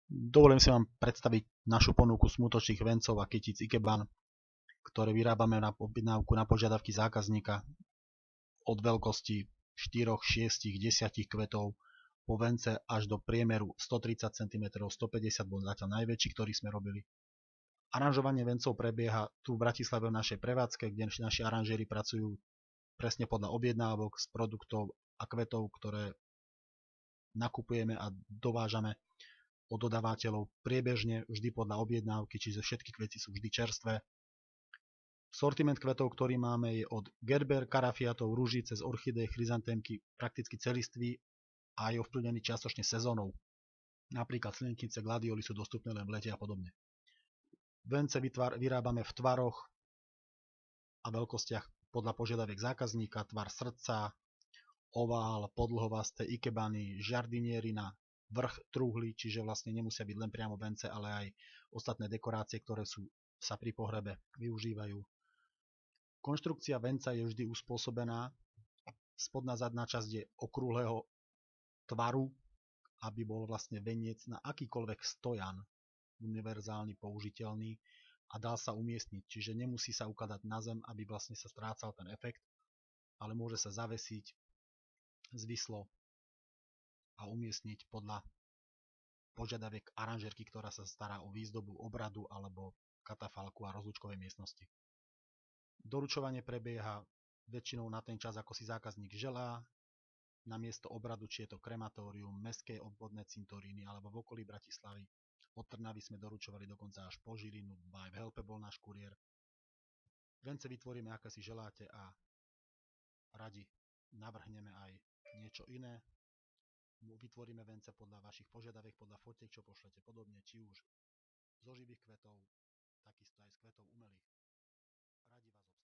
Dovolím si vám predstaviť našu ponuku smutočných vencov a kytíc Ikebana, ktoré vyrábame na objednávku na požiadavky zákazníka od veľkosti 4, 6, 10 kvetov po vence až do priemeru 130 cm, 150 bol zatiaľ najväčší, ktorý sme robili. Aranžovanie vencov prebieha tu v Bratislave v našej prevádzke, kde naši aranžéri pracujú presne podľa objednávok z produktov a kvetov, ktoré nakupujeme a dovážame od dodávateľov priebežne vždy podľa objednávky, čiže všetky kvety sú vždy čerstvé. Sortiment kvetov, ktorý máme, je od gerber, karafiatov, rúží cez orchideje, chryzantémky, prakticky celistvý a je ovplyvnený čiastočne sezónou. Napríklad slnečnice, gladioli sú dostupné len v lete a podobne. Vence vyrábame v tvaroch a veľkostiach podľa požiadaviek zákazníka, tvar srdca, ovál, podlhovasté, ikebany, žardinieri na vrch truhly, čiže vlastne nemusia byť len priamo vence, ale aj ostatné dekorácie, ktoré sa pri pohrebe využívajú. Konštrukcia venca je vždy uspôsobená, spodná zadná časť je okrúhleho tvaru, aby bol vlastne veniec na akýkoľvek stojan univerzálny, použiteľný a dal sa umiestniť, čiže nemusí sa ukladať na zem, aby vlastne sa strácal ten efekt, ale môže sa zavesiť zvislo a umiestniť podľa požiadaviek aranžérky, ktorá sa stará o výzdobu obradu alebo katafalku a rozlúčkovej miestnosti. Doručovanie prebieha väčšinou na ten čas, ako si zákazník želá, na miesto obradu, či je to krematórium, mestské obvodné cintoríny alebo v okolí Bratislavy. Od Trnavy sme doručovali dokonca až po Žilinu, aj v Helpe bol náš kuriér. Vence vytvoríme, aké si želáte a radi navrhneme aj niečo iné. Vytvoríme vence podľa vašich požiadaviek, podľa fotiek, čo pošlete podobne, či už zo živých kvetov, takisto aj z kvetov umelých. Radi vás